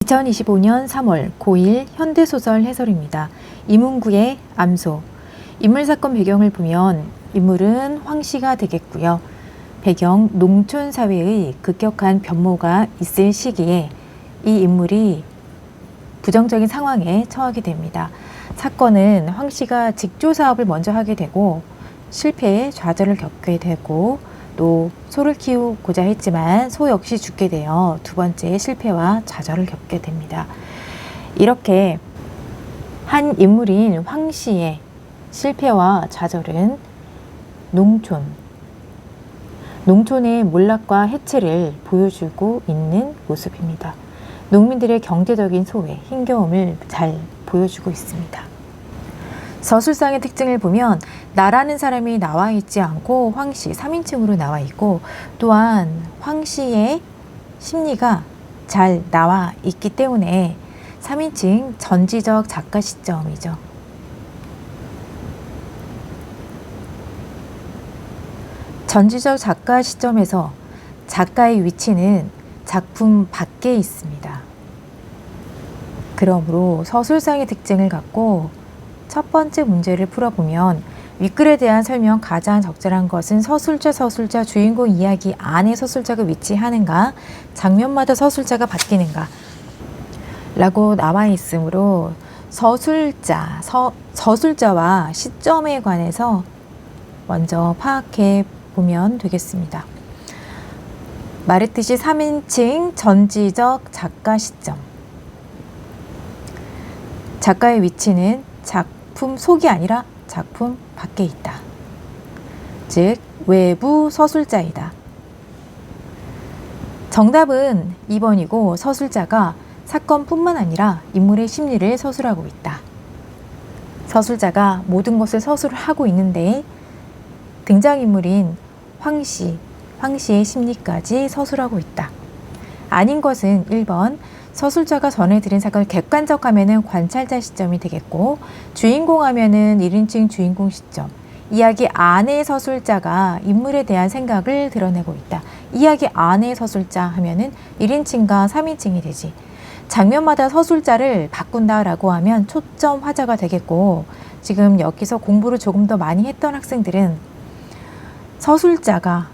2025년 3월 고1 현대소설 해설입니다. 이문구의 암소. 인물사건 배경을 보면 인물은 황씨가 되겠고요. 배경 농촌사회의 급격한 변모가 있을 시기에 이 인물이 부정적인 상황에 처하게 됩니다. 사건은 황씨가 직조사업을 먼저 하게 되고 실패에 좌절을 겪게 되고 또 소를 키우고자 했지만 소 역시 죽게 되어 두 번째 실패와 좌절을 겪게 됩니다. 이렇게 한 인물인 황씨의 실패와 좌절은 농촌의 몰락과 해체를 보여주고 있는 모습입니다. 농민들의 경제적인 소외, 힘겨움을 잘 보여주고 있습니다. 서술상의 특징을 보면 나라는 사람이 나와 있지 않고 황씨 3인칭으로 나와 있고 또한 황씨의 심리가 잘 나와 있기 때문에 3인칭 전지적 작가 시점이죠. 전지적 작가 시점에서 작가의 위치는 작품 밖에 있습니다. 그러므로 서술상의 특징을 갖고 첫 번째 문제를 풀어보면 윗글에 대한 설명 가장 적절한 것은 서술자 주인공 이야기 안에 서술자가 위치하는가 장면마다 서술자가 바뀌는가 라고 나와 있으므로 서술자와 시점에 관해서 먼저 파악해 보면 되겠습니다. 말했듯이 3인칭 전지적 작가 시점. 작가의 위치는 작품 속이 아니라 작품 밖에 있다. 즉 외부 서술자이다. 정답은 2번이고 서술자가 사건뿐만 아니라 인물의 심리를 서술하고 있다. 서술자가 모든 것을 서술하고 있는데 등장인물인 황씨의 심리까지 서술하고 있다. 아닌 것은 1번 서술자가 전해드린 사건을 객관적 하면은 관찰자 시점이 되겠고 주인공 하면은 1인칭 주인공 시점. 이야기 안의 서술자가 인물에 대한 생각을 드러내고 있다. 이야기 안의 서술자 하면은 1인칭과 3인칭이 되지. 장면마다 서술자를 바꾼다라고 하면 초점 화자가 되겠고 지금 여기서 공부를 조금 더 많이 했던 학생들은 서술자가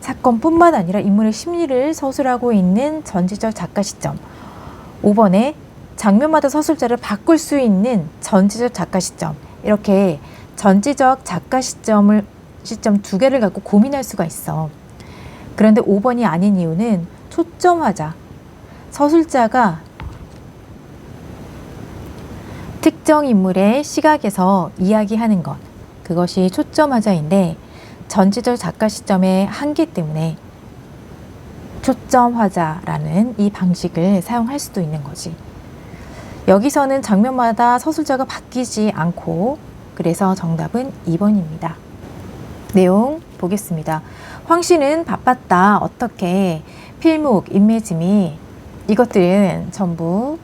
사건뿐만 아니라 인물의 심리를 서술하고 있는 전지적 작가 시점. 5번에 장면마다 서술자를 바꿀 수 있는 전지적 작가 시점. 이렇게 전지적 작가 시점 두 개를 갖고 고민할 수가 있어. 그런데 5번이 아닌 이유는 초점화자. 서술자가 특정 인물의 시각에서 이야기하는 것. 그것이 초점화자인데 전지적 작가 시점의 한계 때문에 초점화자라는 이 방식을 사용할 수도 있는 거지. 여기서는 장면마다 서술자가 바뀌지 않고 그래서 정답은 2번입니다. 내용 보겠습니다. 황씨는 바빴다. 어떻게? 필목, 인매짐이 이것들은 전부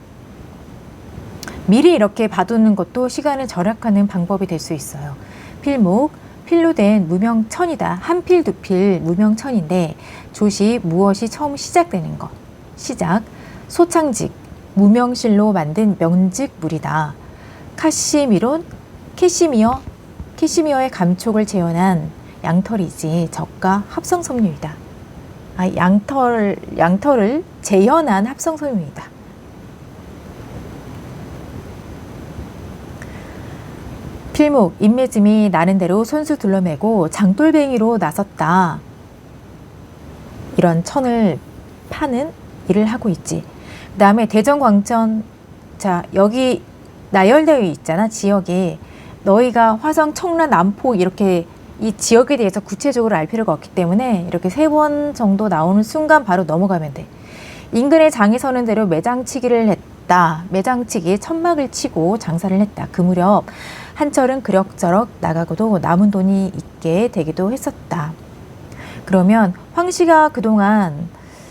미리 이렇게 봐두는 것도 시간을 절약하는 방법이 될 수 있어요. 필목, 필로 된 무명천이다. 한 필, 두 필 무명천인데 조시 무엇이 처음 시작되는 것. 시작. 소창직, 무명실로 만든 명직물이다. 카시미론, 캐시미어의 감촉을 재현한 양털이지 저가 합성섬유이다. 양털을 재현한 합성섬유이다. 필목, 인매짐이 나는 대로 손수 둘러매고 장돌뱅이로 나섰다. 이런 천을 파는 일을 하고 있지. 그 다음에 대전광천, 자 여기 나열되어 있잖아. 지역에 너희가 화성, 청라, 남포 이렇게 이 지역에 대해서 구체적으로 알 필요가 없기 때문에 이렇게 3번 정도 나오는 순간 바로 넘어가면 돼. 인근의 장이 서는 대로 매장치기를 했다. 매장치기에 천막을 치고 장사를 했다. 그 무렵 한철은 그럭저럭 나가고도 남은 돈이 있게 되기도 했었다. 그러면 황씨가 그동안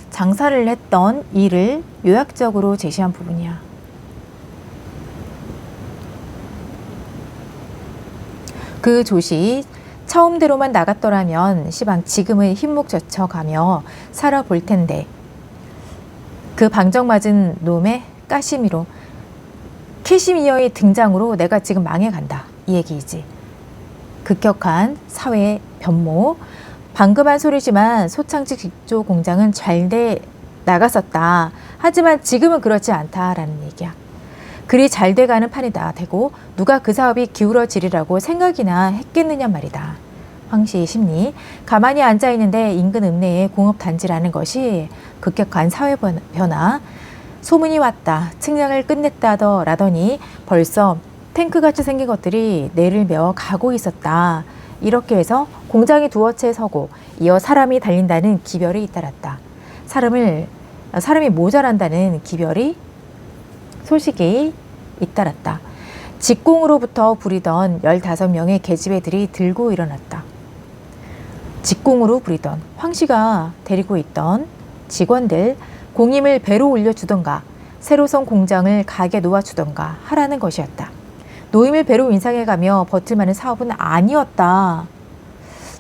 장사를 했던 일을 요약적으로 제시한 부분이야. 그 조시 처음대로만 나갔더라면 시방 지금의 흰목 젖혀가며 살아볼 텐데 그 방정맞은 놈의 캐시미어의 등장으로 내가 지금 망해간다, 이 얘기이지. 급격한 사회 변모. 방금 한 소리지만 소창직 직조 공장은 잘 돼 나갔었다. 하지만 지금은 그렇지 않다라는 얘기야. 그리 잘 돼가는 판이다 되고 누가 그 사업이 기울어지리라고 생각이나 했겠느냐 말이다. 황씨의 심리. 가만히 앉아있는데 인근 읍내의 공업단지라는 것이 급격한 사회 변화. 소문이 왔다. 측량을 끝냈다더라더니 벌써 탱크같이 생긴 것들이 내를 메어 가고 있었다. 이렇게 해서 공장이 두어 채 서고 이어 사람이 달린다는 기별이 잇따랐다. 사람이 모자란다는 소식이 잇따랐다. 직공으로부터 부리던 15명의 계집애들이 들고 일어났다. 직공으로 부리던 황씨가 데리고 있던 직원들, 공임을 배로 올려주던가 새로 선 공장을 가게 놓아주던가 하라는 것이었다. 노임을 배로 인상해가며 버틸만한 사업은 아니었다.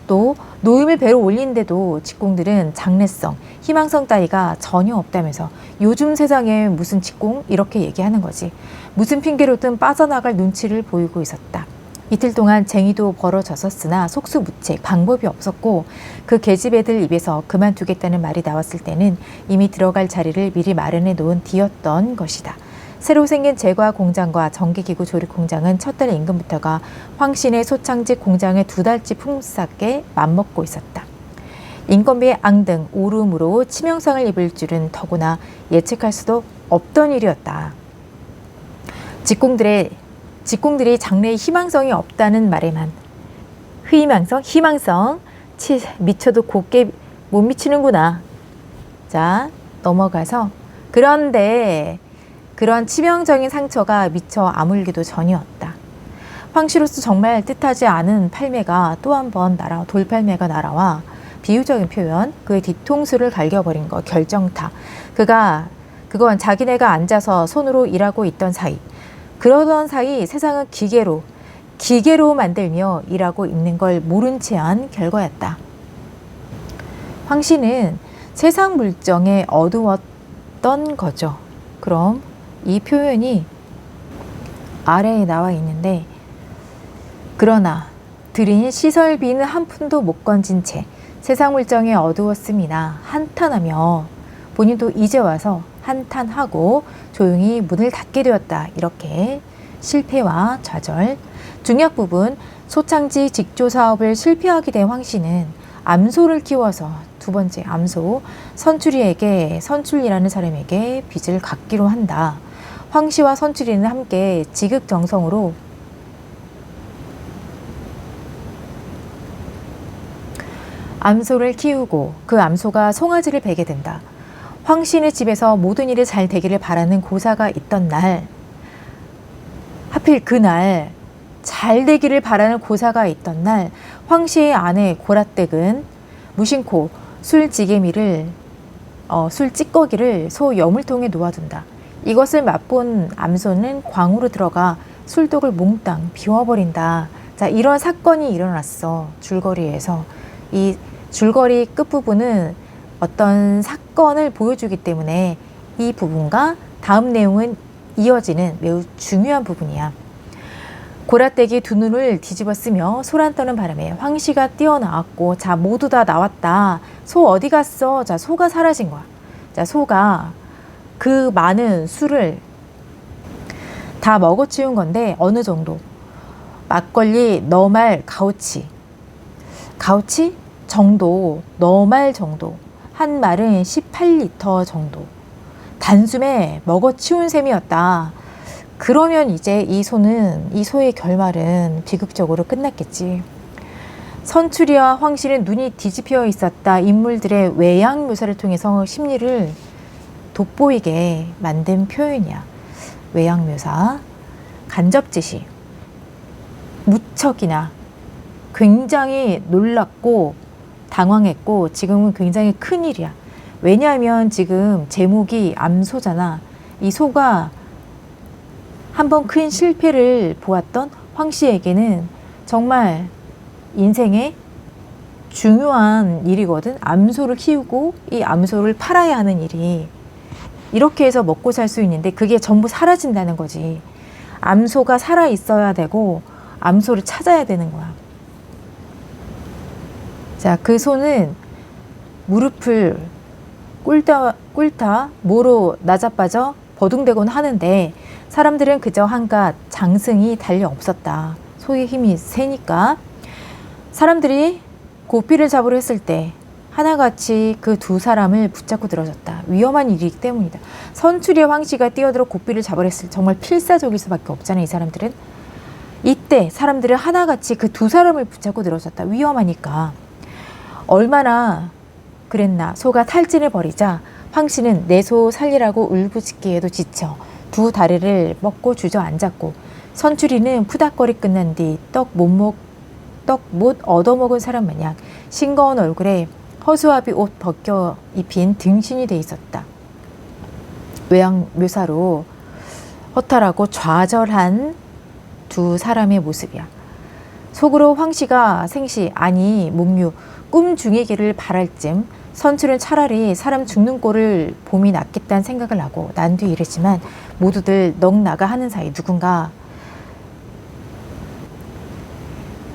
또 노임을 배로 올리는데도 직공들은 장래성, 희망성 따위가 전혀 없다면서 요즘 세상에 무슨 직공? 이렇게 얘기하는 거지. 무슨 핑계로든 빠져나갈 눈치를 보이고 있었다. 이틀 동안 쟁의도 벌어졌었으나 속수무책, 방법이 없었고 그 계집애들 입에서 그만두겠다는 말이 나왔을 때는 이미 들어갈 자리를 미리 마련해 놓은 뒤였던 것이다. 새로 생긴 제과 공장과 전기기구 조립 공장은 첫 달 임금부터가 황신의 소창직 공장의 2달치 품삯에 맞먹고 있었다. 인건비의 앙등, 오름으로 치명상을 입을 줄은 더구나 예측할 수도 없던 일이었다. 직공들이 장래에 희망성이 없다는 말에만 희망성 미쳐도 곱게 못 미치는구나. 자, 넘어가서 그런데 그런 치명적인 상처가 미처 아물기도 전이었다. 황씨로서 정말 뜻하지 않은 팔매가 또 한 번 돌팔매가 날아와 비유적인 표현, 그의 뒤통수를 갈겨버린 거, 결정타. 그건 자기네가 앉아서 손으로 일하고 있던 사이. 그러던 사이 세상은 기계로 만들며 일하고 있는 걸 모른 채 한 결과였다. 황씨는 세상 물정에 어두웠던 거죠. 그럼 이 표현이 아래에 나와 있는데, 그러나 들인 시설비는 한 푼도 못 건진 채 세상 물정에 어두웠음이나 한탄하며 본인도 이제 와서 한탄하고 조용히 문을 닫게 되었다. 이렇게 실패와 좌절. 중요한 부분, 소창지 직조 사업을 실패하게 된 황씨는 암소를 키워서 두 번째 암소 선출이라는 사람에게 빚을 갚기로 한다. 황씨와 선출이는 함께 지극정성으로 암소를 키우고 그 암소가 송아지를 베게 된다. 황씨네 집에서 모든 일이 잘 되기를 바라는 고사가 있던 날, 하필 그날 잘 되기를 바라는 고사가 있던 날, 황씨의 아내 고라댁은 무심코 술 찌꺼기를 소 여물통에 놓아둔다. 이것을 맛본 암소는 광으로 들어가 술독을 몽땅 비워버린다. 자, 이런 사건이 일어났어. 줄거리에서. 이 줄거리 끝부분은 어떤 사건을 보여주기 때문에 이 부분과 다음 내용은 이어지는 매우 중요한 부분이야. 고라댁이 두 눈을 뒤집어 쓰며 소란 떠는 바람에 황씨가 뛰어나왔고, 자, 모두 다 나왔다. 소 어디 갔어? 자, 소가 사라진 거야. 자, 소가 그 많은 술을 다 먹어치운 건데 어느 정도? 막걸리 너말 가우치 정도, 너말 정도, 한 말은 18리터 정도 단숨에 먹어치운 셈이었다. 그러면 이제 이 소의 결말은 비극적으로 끝났겠지. 선출이와 황씨는 눈이 뒤집혀 있었다. 인물들의 외양 묘사를 통해서 심리를 돋보이게 만든 표현이야. 외양 묘사, 간접지시, 무척이나 굉장히 놀랐고 당황했고 지금은 굉장히 큰일이야. 왜냐하면 지금 제목이 암소잖아. 이 소가 한번 큰 실패를 보았던 황씨에게는 정말 인생의 중요한 일이거든. 암소를 키우고 이 암소를 팔아야 하는 일이 이렇게 해서 먹고 살 수 있는데 그게 전부 사라진다는 거지. 암소가 살아 있어야 되고 암소를 찾아야 되는 거야. 자, 그 소는 무릎을 꿇다 모로 나자빠져 버둥대곤 하는데 사람들은 그저 한갓 장승이 달려 없었다. 소의 힘이 세니까. 사람들이 고삐를 잡으려 했을 때 하나같이 그 두 사람을 붙잡고 늘어졌다. 위험한 일이기 때문이다. 선출의 황씨가 뛰어들어 고삐를 잡으려 했을 때 정말 필사적일 수밖에 없잖아, 이 사람들은. 이때 사람들은 하나같이 그 두 사람을 붙잡고 늘어졌다. 위험하니까. 얼마나 그랬나. 소가 탈진을 벌이자 황씨는 내 소 살리라고 울부짖기에도 지쳐 두 다리를 먹고 주저앉았고, 선출이는 푸닥거리 끝난 뒤 떡 못 얻어먹은 사람 마냥 싱거운 얼굴에 허수아비 옷 벗겨 입힌 등신이 돼 있었다. 외양 묘사로 허탈하고 좌절한 두 사람의 모습이야. 속으로 황씨가 생시 아니 목류 꿈 중이기를 바랄 쯤 선출은 차라리 사람 죽는 꼴을 봄이 낫겠다는 생각을 하고 난 뒤 이랬지만 모두들 넋나가 하는 사이 누군가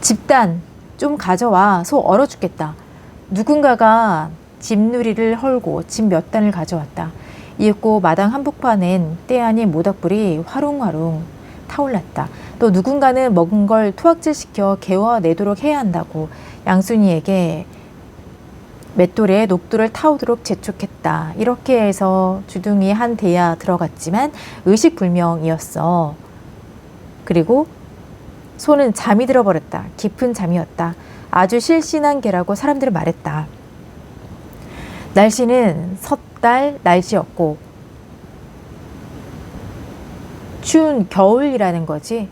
집단 좀 가져와, 소 얼어 죽겠다. 누군가가 집누리를 헐고 집 몇 단을 가져왔다. 이윽고 마당 한복판엔 때 아닌 모닥불이 화롱화롱 타올랐다. 또 누군가는 먹은 걸 투악질시켜 개워내도록 해야 한다고 양순이에게 맷돌에 녹두를 타오도록 재촉했다. 이렇게 해서 주둥이 한 대야 들어갔지만 의식불명이었어. 그리고 소는 잠이 들어버렸다. 깊은 잠이었다. 아주 실신한 개라고 사람들은 말했다. 날씨는 섣달 날씨였고 추운 겨울이라는 거지.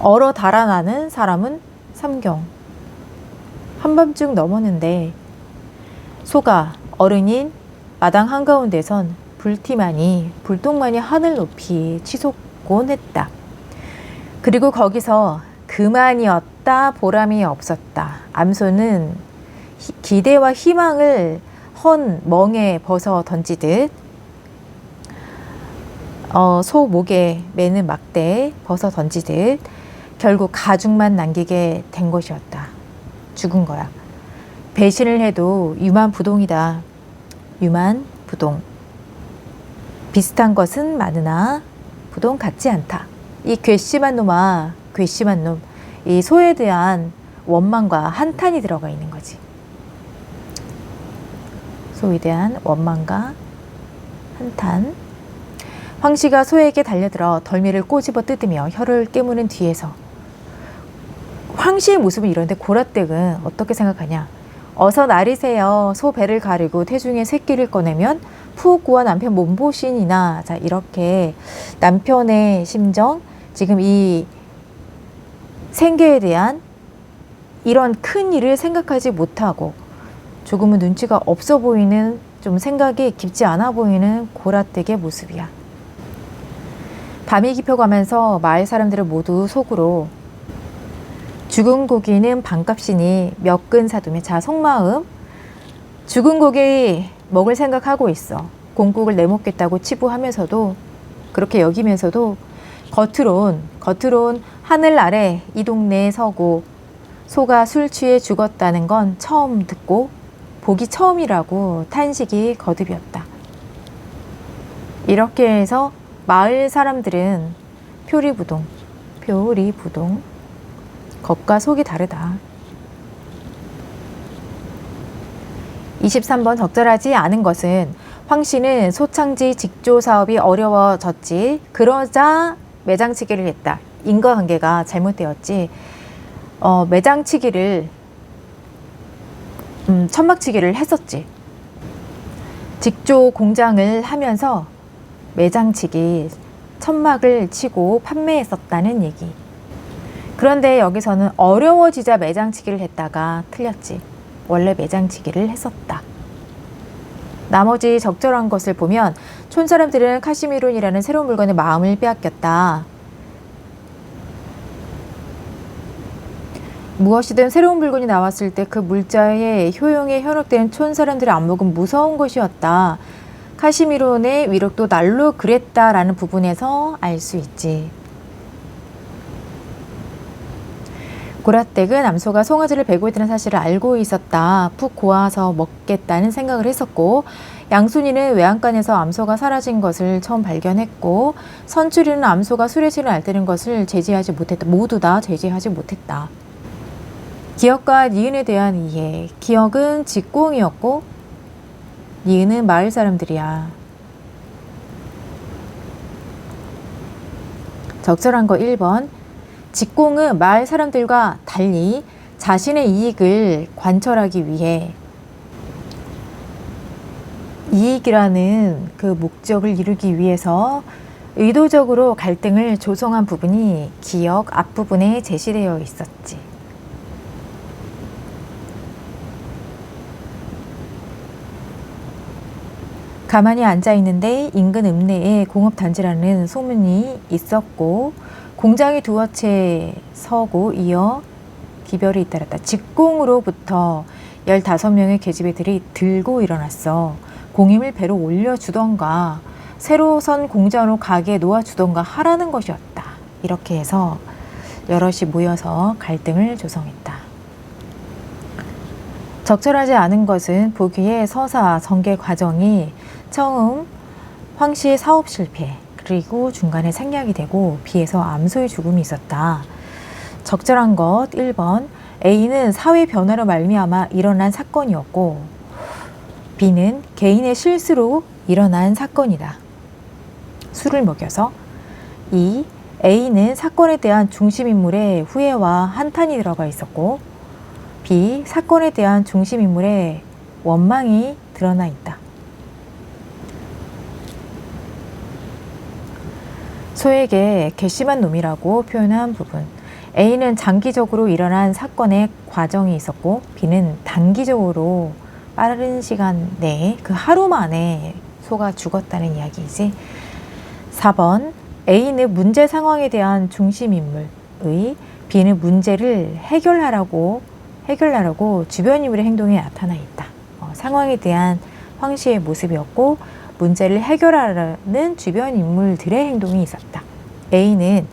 얼어 달아나는 사람은 삼경. 한밤중 넘었는데 소가 어른인 마당 한가운데선 불똥만이 하늘 높이 치솟곤 했다. 그리고 거기서 그만이었다. 보람이 없었다. 암소는 기대와 희망을 헌 멍에 벗어 던지듯 소 목에 매는 막대 벗어 던지듯 결국 가죽만 남기게 된 것이었다. 죽은 거야. 배신을 해도 유만부동이다. 유만부동. 비슷한 것은 많으나 부동 같지 않다. 이 괘씸한 놈아, 괘씸한 놈. 이 소에 대한 원망과 한탄이 들어가 있는 거지. 소에 대한 원망과 한탄. 황씨가 소에게 달려들어 덜미를 꼬집어 뜯으며 혀를 깨무는 뒤에서 황씨의 모습은 이런데 고라댁은 어떻게 생각하냐. 어서 나리세요. 소 배를 가리고 태중에 새끼를 꺼내면 푹 구워 남편 몸보신이나. 자, 이렇게 남편의 심정, 지금 이 생계에 대한 이런 큰 일을 생각하지 못하고 조금은 눈치가 없어 보이는, 좀 생각이 깊지 않아 보이는 고라댁의 모습이야. 밤이 깊어가면서 마을 사람들은 모두 속으로 죽은 고기는 반값이니 몇 근 사두면, 자, 속마음, 죽은 고기 먹을 생각하고 있어. 공국을 내먹겠다고 치부하면서도, 그렇게 여기면서도 겉으론 하늘 아래 이 동네에 서고 소가 술 취해 죽었다는 건 처음 듣고 보기 처음이라고 탄식이 거듭이었다. 이렇게 해서 마을 사람들은 표리부동. 겉과 속이 다르다. 23번 적절하지 않은 것은 황씨는 소창지 직조 사업이 어려워졌지. 그러자 매장치기를 했다. 인과관계가 잘못되었지. 매장치기를 천막치기를 했었지. 직조 공장을 하면서 매장치기, 천막을 치고 판매했었다는 얘기. 그런데 여기서는 어려워지자 매장치기를 했다가 틀렸지. 원래 매장치기를 했었다. 나머지 적절한 것을 보면 촌사람들은 카시미론이라는 새로운 물건에 마음을 빼앗겼다. 무엇이든 새로운 물건이 나왔을 때 그 물자의 효용에 현혹된 촌사람들의 안목은 무서운 것이었다. 카시미로의 위력도 날로 그랬다라는 부분에서 알 수 있지. 고라댁은 암소가 송아지를 베고 있다는 사실을 알고 있었다. 푹 고아서 먹겠다는 생각을 했었고, 양순이는 외양간에서 암소가 사라진 것을 처음 발견했고, 선출이는 암소가 수레실을 앓다는 것을 제지하지 못했다. 모두 다 제지하지 못했다. 기역과 니은에 대한 이해. 기역은 직공이었고 니은은 마을 사람들이야. 적절한 거 1번. 직공은 마을 사람들과 달리 자신의 이익을 관철하기 위해 이익이라는 그 목적을 이루기 위해서 의도적으로 갈등을 조성한 부분이 기역 앞부분에 제시되어 있었지. 가만히 앉아 있는데 인근 읍내에 공업단지라는 소문이 있었고, 공장이 두어 채 서고 이어 기별이 잇따랐다. 직공으로부터 15명의 계집애들이 들고 일어났어. 공임을 배로 올려주던가 새로 선 공장으로 가게 놓아주던가 하라는 것이었다. 이렇게 해서 여럿이 모여서 갈등을 조성했다. 적절하지 않은 것은 보기에 서사 전개 과정이 처음 황씨의 사업 실패, 그리고 중간에 생략이 되고 B에서 암소의 죽음이 있었다. 적절한 것 1번. A는 사회 변화로 말미암아 일어난 사건이었고 B는 개인의 실수로 일어난 사건이다. 술을 먹여서. 2. A는 사건에 대한 중심인물의 후회와 한탄이 들어가 있었고 B. 사건에 대한 중심인물의 원망이 드러나 있다. 소에게 괘씸한 놈이라고 표현한 부분. A는 장기적으로 일어난 사건의 과정이 있었고 B는 단기적으로 빠른 시간 내에 그 하루 만에 소가 죽었다는 이야기이지. 4번. A는 문제 상황에 대한 중심인물의, B는 문제를 해결하라고 주변 인물의 행동이 나타나 있다. 상황에 대한 황씨의 모습이었고 문제를 해결하라는 주변 인물들의 행동이 있었다. A는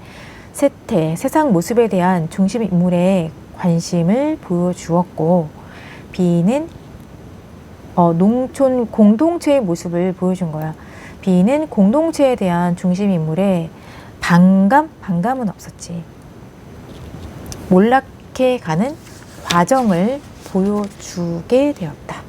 세상 모습에 대한 중심 인물의 관심을 보여주었고 B는 농촌 공동체의 모습을 보여준 거야. B는 공동체에 대한 중심 인물의 반감은 없었지. 몰락해 가는 과정을 보여주게 되었다.